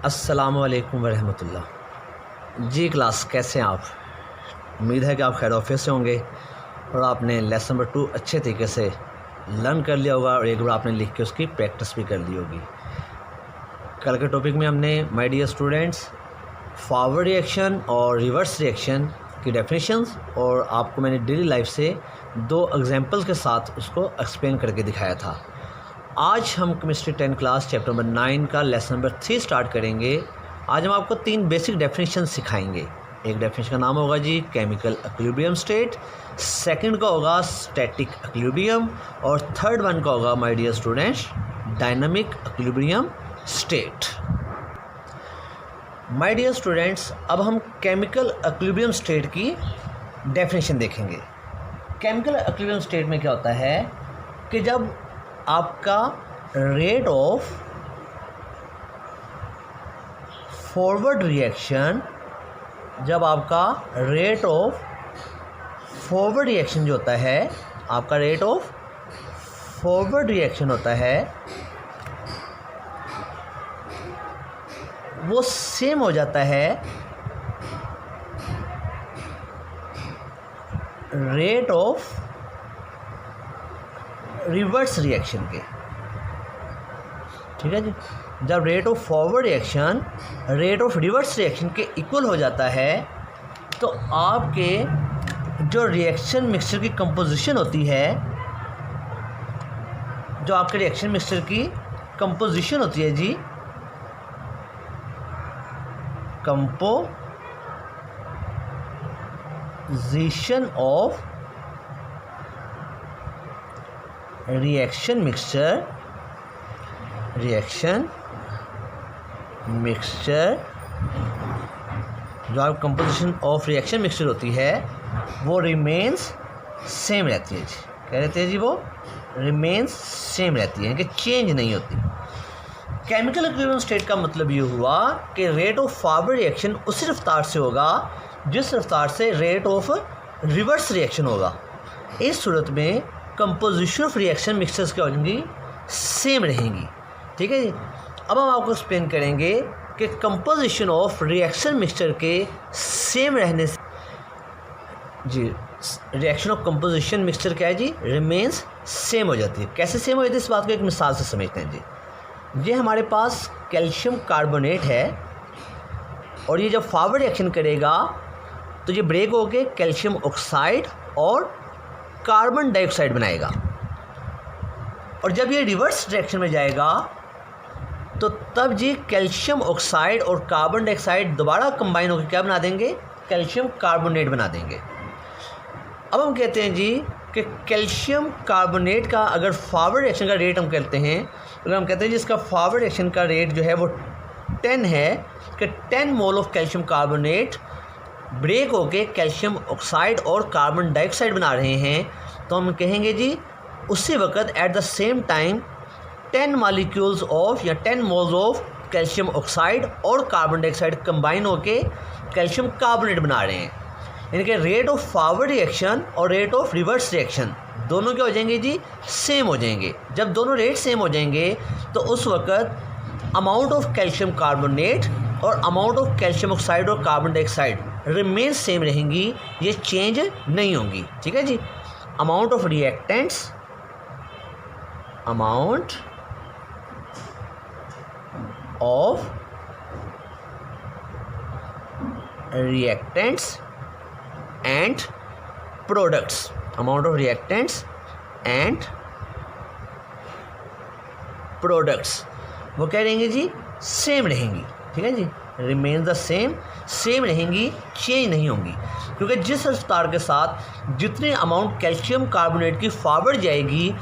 अस्सलामुअलैकुम वरहमतुल्लाह। जी क्लास, कैसे हैं आप? उम्मीद है कि आप खैर ऑफिस से होंगे और आपने लेसन नंबर 2 अच्छे तरीके से लर्न कर लिया होगा और एक बार आपने लिख के उसकी प्रैक्टिस भी कर ली होगी। कल के टॉपिक में हमने my dear students forward reaction और रिवर्स रिएक्शन की डेफिनेशंस और आपको मैंने डेली लाइफ से 2 एग्जांपल्स के साथ उसको एक्सप्लेन करके दिखाया था। आज हम केमिस्ट्री 10 क्लास चैप्टर नंबर 9 का लेसन नंबर 3 स्टार्ट करेंगे। आज हम आपको 3 बेसिक डेफिनेशन सिखाएंगे। एक डेफिनेशन का नाम होगा जी केमिकल इक्विलिब्रियम स्टेट, सेकंड का होगा स्टैटिक इक्विलिब्रियम और थर्ड वन का होगा my dear students dynamic equilibrium state. My dear students, अब हम केमिकल इक्विलिब्रियम स्टेट की डेफिनेशन देखेंगे। केमिकल इक्विलिब्रियम स्टेट में क्या होता है कि जब आपका रेट ऑफ फॉरवर्ड रिएक्शन जो होता है, आपका रेट ऑफ फॉरवर्ड रिएक्शन होता है वो सेम हो जाता है रेट ऑफ रिवर्स रिएक्शन के। ठीक है जी, जब rate of forward reaction rate of reverse reaction के इक्वल हो जाता है तो आपके जो रिएक्शन मिक्सचर की कंपोजिशन होती है, जो आपके रिएक्शन मिक्सचर की कंपोजिशन होती है जी, कंपोजिशन ऑफ रिएक्शन मिक्सचर जो आप कंपोजिशन ऑफ रिएक्शन मिक्सचर होती है वो रिमेन्स सेम रहती है जी। क्या रहती है जी? वो रिमेन्स सेम रहती है कि चेंज नहीं होती। केमिकल इक्विलिब्रियम स्टेट का मतलब ये हुआ कि रेट ऑफ फॉरवर्ड रिएक्शन उसी रफ्तार से होगा जिस रफ्तार से रेट ऑफ रिवर्स रिएक्शन होगा। इस सूरत में कंपोजिशन ऑफ रिएक्शन मिक्सचर्स क्या होंगी? सेम रहेंगी। ठीक है जी। अब हम आपको एक्सप्लेन करेंगे कि कंपोजिशन ऑफ रिएक्शन मिक्सचर के सेम रहने से जी रिएक्शन ऑफ कंपोजिशन मिक्सचर क्या है जी? रिमेन्स सेम हो जाती है। कैसे सेम हो जाती है इस बात को एक मिसाल से समझते हैं जी। ये हमारे पास कैल्शियम कार्बोनेट है और ये जब फॉरवर्ड रिएक्शन करेगा तो ये ब्रेक होकर कैल्शियम ऑक्साइड और कार्बन डाइऑक्साइड बनाएगा और जब ये रिवर्स डायरेक्शन में जाएगा तो तब जी कैल्शियम ऑक्साइड और कार्बन डाइऑक्साइड दोबारा कंबाइन होकर क्या बना देंगे? कैल्शियम कार्बोनेट बना देंगे। अब हम कहते हैं जी कि कैल्शियम कार्बोनेट का अगर फॉरवर्ड रिएक्शन का रेट हम कहते हैं, अगर हम कहते हैं जी इसका फॉरवर्ड रिएक्शन का रेट जो है वो 10 है कि 10 mole of calcium carbonate break होके कैल्शियम ऑक्साइड और कार्बन डाइऑक्साइड बना रहे हैं, तो हम कहेंगे जी उसी वक्त at the same time 10 molecules of या 10 मोल्स ऑफ कैल्शियम ऑक्साइड और कार्बन डाइऑक्साइड कंबाइन होके कैल्शियम कार्बोनेट बना रहे हैं। यानी कि रेट ऑफ फॉरवर्ड रिएक्शन और रेट ऑफ रिवर्स रिएक्शन दोनों क्या हो जाएंगे जी? सेम हो जाएंगे। जब दोनों रेट सेम हो जाएंगे तो उस वक्त अमाउंट ऑफ कैल्शियम कार्बोनेट और अमाउंट ऑफ कैल्शियम ऑक्साइड और कार्बन डाइऑक्साइड रिमेन सेम रहेंगी, ये चेंज नहीं होंगी। ठीक है जी। Amount of reactants and products वो क्या रहेंगी जी? सेम रहेंगी। ठीक है जी, रिमेन द सेम रहेंगी, चेंज नहीं होंगी, क्योंकि जिस रफ्तार के साथ जितने अमाउंट कैल्शियम कार्बोनेट की फॉरवर्ड जाएगी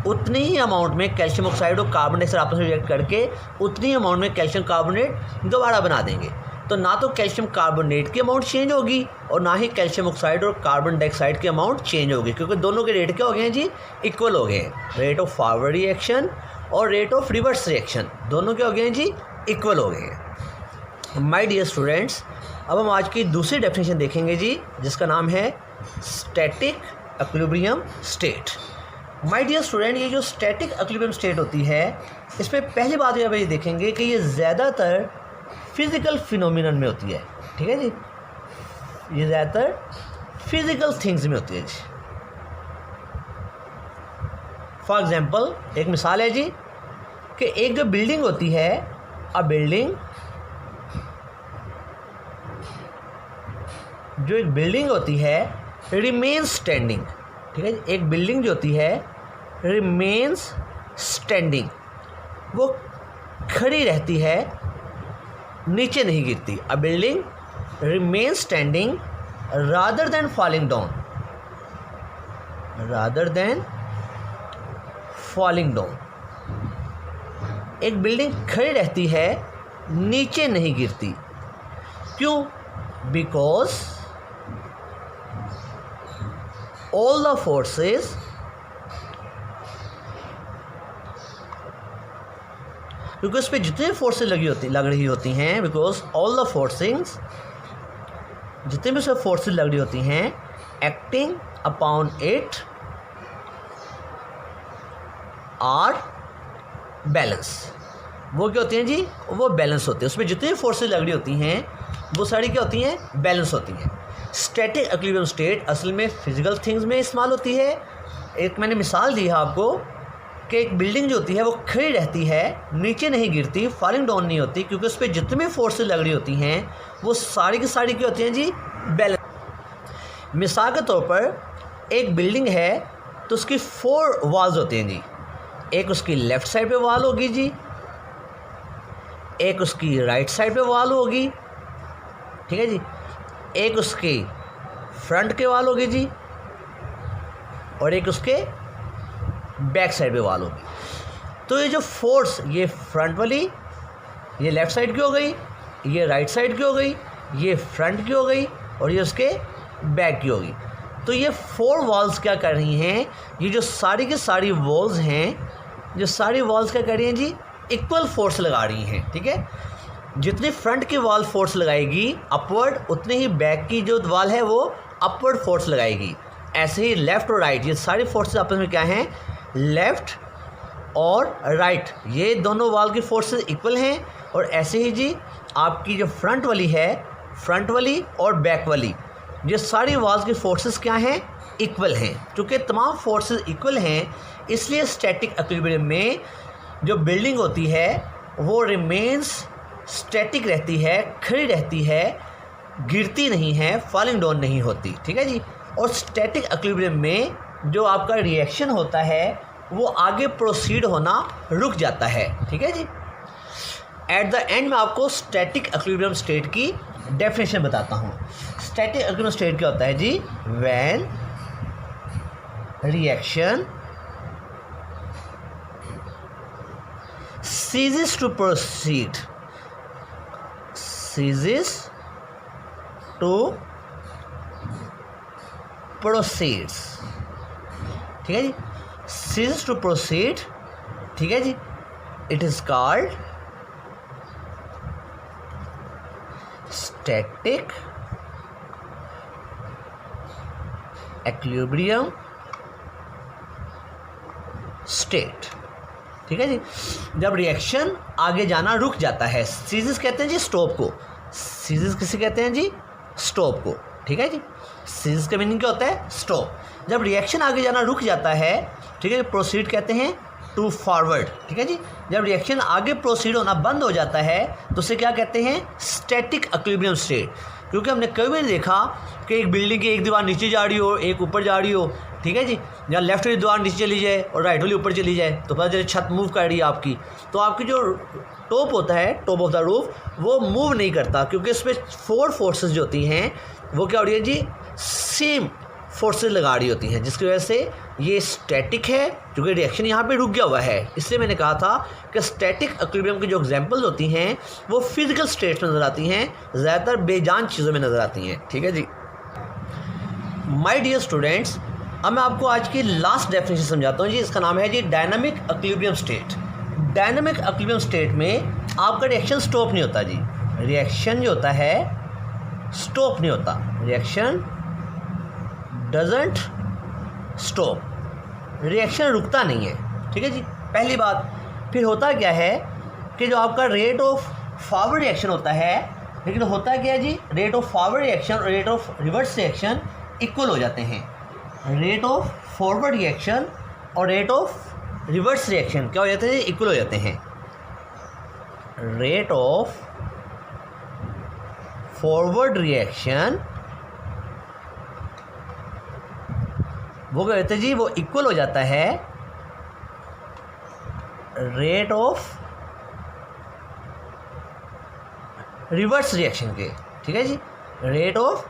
उतनी ही अमाउंट में कैल्शियम ऑक्साइड और कार्बन डाइऑक्साइड आपस में रिएक्ट करके उतनी अमाउंट में कैल्शियम कार्बोनेट दोबारा बना देंगे। तो ना तो कैल्शियम कार्बोनेट की अमाउंट चेंज होगी और ना ही कैल्शियम ऑक्साइड और कार्बन डाइऑक्साइड की अमाउंट चेंज होगी, क्योंकि दोनों के रेट क्या हो गए हैं जी? इक्वल हो गए हैं। रेट ऑफ फॉरवर्ड रिएक्शन और रेट ऑफ रिवर्स रिएक्शन दोनों क्या हो गए हैं जी? इक्वल हो गए हैं। माय डियर स्टूडेंट्स, अब हम आज की दूसरी डेफिनेशन देखेंगे जी, जिसका नाम है static equilibrium state. My dear student, ये जो स्टैटिक इक्विलिब्रियम स्टेट होती है, इस पर पहली बात ये देखेंगे कि ये ज़्यादातर फिज़िकल फिनोमिनन में होती है, ठीक है जी, ये ज़्यादातर फिज़िकल थिंग्स में होती है जी। फॉर एग्जांपल एक मिसाल है जी कि एक जो बिल्डिंग होती है, अ बिल्डिंग, जो एक बिल्डिंग होती है रिमेन्स स्टैंडिंग, ठीक है जी, एक बिल्डिंग जो होती है रिमेन्स स्टैंडिंग, वो खड़ी रहती है, नीचे नहीं गिरती। A building remains standing rather than falling down, rather than falling down. एक बिल्डिंग खड़ी रहती है, नीचे नहीं गिरती। क्यों? बिकॉज ऑल द फोर्सेस, क्योंकि उस पर जितनी फोर्सेस लग रही होती हैं, बिकॉज ऑल द फोर्सिंग्स, जितनी भी सब फोर्सेस लग रही होती हैं, acting upon it are balance. वो क्या होती हैं जी? वो बैलेंस होती है। उसमें जितनी फोर्सेस लग रही होती हैं वो सारी क्या होती हैं? बैलेंस होती हैं। स्टैटिक इक्विलिब्रियम स्टेट असल में फिजिकल थिंग्स में इस्तेमाल होती है। एक मैंने मिसाल दी है आपको कि एक बिल्डिंग जो होती है वो खड़ी रहती है, नीचे नहीं गिरती, फॉलिंग डाउन नहीं होती, क्योंकि उस पर जितनी भी फोर्सेस लग रही होती हैं वो सारी की सारी क्या होती हैं जी? बैलेंस। मिसाल के तौर पर एक बिल्डिंग है तो उसकी 4 वॉल्स होती हैं जी। एक उसकी लेफ़्ट साइड पे वॉल होगी जी, एक उसकी राइट साइड पे वॉल होगी, ठीक है जी, एक उसके फ्रंट के वॉल होगी जी, और एक उसके बैक साइड पे वॉल होगी। तो ये जो फोर्स, ये फ्रंट वाली, ये लेफ़्ट साइड की हो गई, ये राइट साइड की हो गई, ये फ्रंट की हो गई, और ये उसके बैक की होगी। तो ये 4 वॉल्स क्या कर रही हैं? ये जो सारी की सारी वॉल्स हैं, जो सारी वॉल्स क्या कर रही हैं जी? इक्वल फोर्स लगा रही हैं, ठीक है। जितनी फ्रंट की वॉल फोर्स लगाएगी अपवर्ड, उतनी ही बैक की जो वॉल है वो अपवर्ड फोर्स लगाएगी। ऐसे ही लेफ़्ट और राइट, ये सारी फोर्सेस आपस में क्या हैं? लेफ़्ट और राइट, ये दोनों वॉल की फोर्सेस इक्वल हैं। और ऐसे ही जी आपकी जो फ्रंट वाली है, फ्रंट वाली और बैक वाली, ये सारी वॉल्स की फोर्सेस क्या हैं? इक्वल हैं। क्योंकि तमाम फोर्सेस इक्वल हैं, इसलिए स्टैटिक इक्विलिब्रियम में जो बिल्डिंग होती है वो रिमेन्स स्टैटिक रहती है, खड़ी रहती है, गिरती नहीं है, फॉलिंग डाउन नहीं होती, ठीक है जी। और स्टैटिक इक्विलिब्रियम में जो आपका रिएक्शन होता है वो आगे प्रोसीड होना रुक जाता है, ठीक है जी। एट द एंड में आपको स्टैटिक इक्विलिब्रियम स्टेट की डेफिनेशन बताता हूँ। स्टैटिक इक्विलिब्रियम स्टेट क्या होता है जी? When reaction ceases to proceed, ceases to proceeds, ठीक है जी, ceases to proceed, ठीक है जी, it is called static equilibrium state, ठीक है जी। जब रिएक्शन आगे जाना रुक जाता है, सीजेस कहते हैं जी स्टॉप को, सीजेस किसे कहते हैं जी? स्टॉप को, ठीक है जी। सीजेस का मीनिंग क्या होता है? स्टॉप। जब रिएक्शन आगे जाना रुक जाता है, ठीक है, प्रोसीड कहते हैं टू फॉरवर्ड, ठीक है जी। जब रिएक्शन आगे प्रोसीड होना बंद हो जाता है तो उसे क्या कहते हैं? Static equilibrium state. क्योंकि हमने कभी नहीं देखा कि एक बिल्डिंग की एक दीवार नीचे जा रही हो, एक ऊपर जा रही हो, ठीक है जी। या लेफ्ट वाली दीवार नीचे चली जाए और राइट वाली ऊपर चली जाए तो पता चले छत मूव कर रही है आपकी, तो आपकी जो टॉप होता है, टॉप ऑफ द रूफ, वो मूव नहीं करता, क्योंकि इसमें 4 फोर्सेस जो होती हैं वो क्या हो रही है जी? सेम फोर्सेस लगा रही होती हैं, जिसकी वजह से ये स्टैटिक है, क्योंकि रिएक्शन यहाँ पे रुक गया हुआ है। इसलिए मैंने कहा था कि स्टैटिक इक्विलिब्रियम की जो एग्जांपल्स होती हैं वो फिजिकल स्टेट्स में नज़र आती हैं, ज़्यादातर बेजान चीज़ों में नज़र आती हैं, ठीक है जी। माय डियर स्टूडेंट्स, अब मैं आपको आज की लास्ट डेफिनेशन समझाता हूँ जी। इसका नाम है जी dynamic equilibrium state. Dynamic equilibrium state में आपका रिएक्शन स्टॉप नहीं होता जी। रिएक्शन जो होता है स्टॉप नहीं होता, रिएक्शन डजंट स्टॉप, रिएक्शन रुकता नहीं है, ठीक है जी, पहली बात। फिर होता क्या है कि जो आपका रेट ऑफ फॉरवर्ड रिएक्शन होता है, लेकिन होता क्या है जी, रेट ऑफ फॉरवर्ड रिएक्शन और rate of reverse reaction equal हो जाते हैं। रेट ऑफ फॉरवर्ड रिएक्शन और रेट ऑफ रिवर्स रिएक्शन क्या हो जाते हैं, इक्वल हो जाते हैं। रेट ऑफ फॉरवर्ड रिएक्शन वो क्या होता है जी, वो इक्वल हो जाता है रेट ऑफ रिवर्स रिएक्शन के। ठीक है जी, रेट ऑफ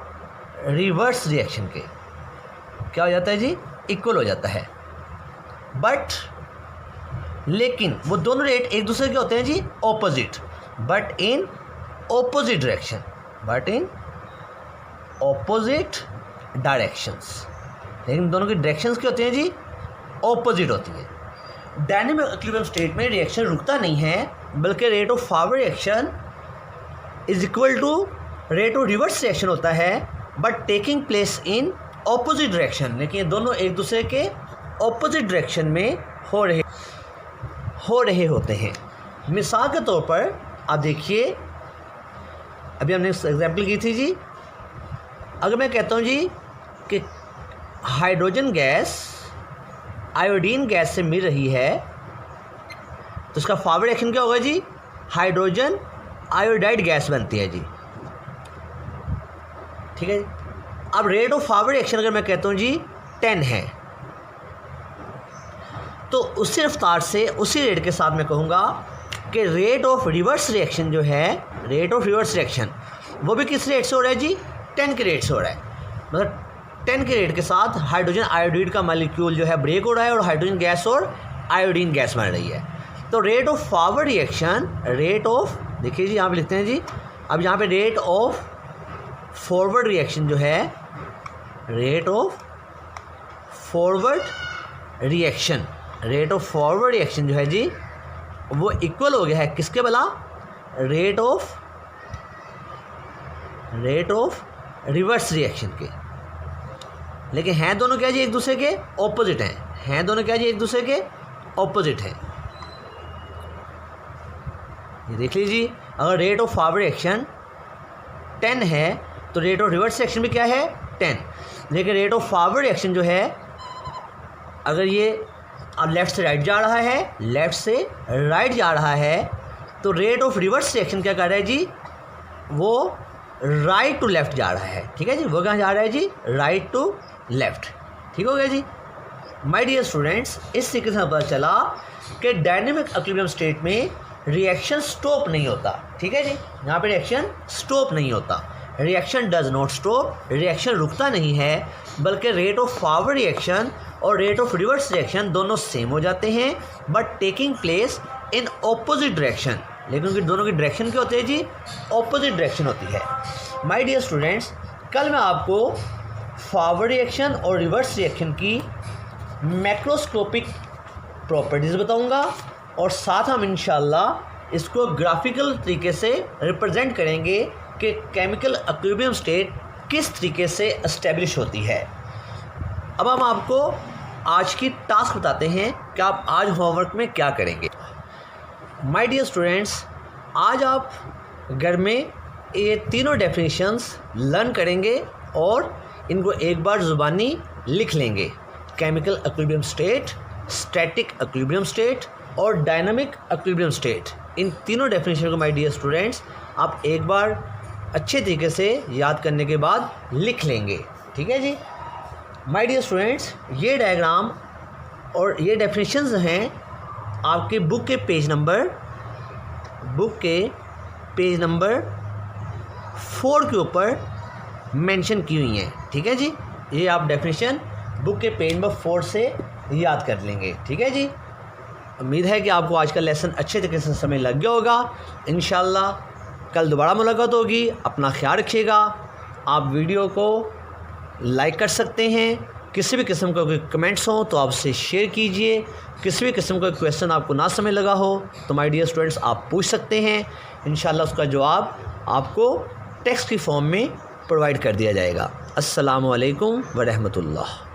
रिवर्स रिएक्शन के क्या हो जाता है जी, इक्वल हो जाता है। बट लेकिन वो दोनों रेट एक दूसरे के होते हैं जी opposite, but in opposite direction, but in opposite directions. लेकिन दोनों की डायरेक्शंस क्या होती हैं जी, ऑपोजिट होती है। डायनेमिक इक्विलिब्रियम स्टेट में रिएक्शन रुकता नहीं है, बल्कि rate of forward reaction is equal to rate of reverse reaction होता है, but taking place in opposite direction. लेकिन ये दोनों एक दूसरे के ऑपोजिट डायरेक्शन में हो रहे होते हैं। मिसाल के तौर पर आप देखिए, अभी हमने एग्जाम्पल की थी जी, अगर मैं कहता हूँ जी कि हाइड्रोजन गैस आयोडीन गैस से मिल रही है, तो उसका फॉरवर्ड रिएक्शन क्या होगा जी, हाइड्रोजन आयोडाइड गैस बनती है जी। ठीक है जी। अब रेट ऑफ फॉरवर्ड रिएक्शन अगर मैं कहता हूँ जी 10 है, तो उसी रफ्तार से उसी रेट के साथ मैं कहूँगा कि रेट ऑफ रिवर्स रिएक्शन जो है, रेट ऑफ रिवर्स रिएक्शन वो भी किस रेट से हो रहा है जी, 10 के रेट से हो रहा है। मतलब 10 के रेट के साथ हाइड्रोजन आयोडीन का मॉलिक्यूल जो है ब्रेक हो रहा है और हाइड्रोजन गैस और आयोडीन गैस बन रही है। तो rate of forward reaction, rate of, देखिए जी यहाँ पे लिखते हैं जी, अब यहाँ पे रेट ऑफ फॉरवर्ड रिएक्शन जो है, rate of forward reaction, rate of forward reaction जो है जी वो इक्वल हो गया है किसके भला, रेट ऑफ रिवर्स रिएक्शन के। लेकिन हैं दोनों क्या जी एक दूसरे के ऑपोजिट हैं दोनों क्या जी एक दूसरे के ऑपोजिट हैं। ये देख लीजिए, अगर रेट ऑफ फॉरवर्ड रिएक्शन 10 है तो रेट ऑफ रिवर्स रिएक्शन भी क्या है 10। लेकिन रेट ऑफ फॉरवर्ड रिएक्शन जो है, अगर ये अब लेफ़्ट से राइट जा रहा है, लेफ़्ट से राइट जा रहा है, तो रेट ऑफ रिवर्स रिएक्शन क्या कर रहा है जी, वो राइट टू लेफ़्ट जा रहा है। ठीक है जी, वो कहाँ जा रहा है जी, राइट टू लेफ़्ट। ठीक हो गया जी। माय डियर स्टूडेंट्स, इस तरीके से पता चला कि डायनेमिक इक्विलिब्रियम स्टेट में रिएक्शन स्टॉप नहीं होता। ठीक है जी, यहाँ पे रिएक्शन स्टॉप नहीं होता, reaction does not stop, reaction रुकता नहीं है, बल्कि रेट ऑफ फॉरवर्ड रिएक्शन और रेट ऑफ रिवर्स रिएक्शन दोनों सेम हो जाते हैं, but taking place in opposite direction. लेकिन उनकी दोनों की डायरेक्शन क्या होती है जी, ऑपोजिट डायरेक्शन होती है। माय डियर स्टूडेंट्स, कल मैं आपको फॉरवर्ड रिएक्शन और रिवर्स रिएक्शन की मैक्रोस्कोपिक प्रॉपर्टीज़ बताऊंगा, और साथ हम इंशाल्लाह इसको ग्राफिकल तरीके से रिप्रेजेंट करेंगे कि केमिकल इक्विलिब्रियम स्टेट किस तरीके से एस्टेब्लिश होती है। अब हम आपको आज की टास्क बताते हैं कि आप आज होमवर्क में क्या करेंगे। माय डियर स्टूडेंट्स, आज आप घर में ये तीनों डेफिनेशंस लर्न करेंगे और इनको एक बार ज़ुबानी लिख लेंगे। Chemical equilibrium state, static equilibrium state और डायनामिक इक्विलिब्रियम स्टेट, इन तीनों डेफिनेशन को माय डियर स्टूडेंट्स आप एक बार अच्छे तरीके से याद करने के बाद लिख लेंगे। ठीक है जी। माय डियर स्टूडेंट्स, ये डायग्राम और ये डेफिनेशंस हैं आपके बुक के पेज नंबर 4 के ऊपर मेंशन की हुई हैं। ठीक है जी, ये आप डेफिनेशन बुक के पेज नंबर 4 से याद कर लेंगे। ठीक है जी। उम्मीद है कि आपको आज का लेसन अच्छे तरीके से समझ लग गया होगा। इंशाल्लाह कल दोबारा मुलाकात होगी। अपना ख्याल रखिएगा। आप वीडियो को लाइक कर सकते हैं। किसी भी किस्म का कोई कमेंट्स हो तो आपसे शेयर कीजिए। किसी भी किस्म का क्वेश्चन आपको ना समझ लगा हो तो माय डियर स्टूडेंट्स आप पूछ सकते हैं। इंशाल्लाह उसका जवाब आपको टेक्स्ट की फॉर्म में प्रोवाइड कर दिया जाएगा। अस्सलामु अलैकुम व रहमतुल्लाह।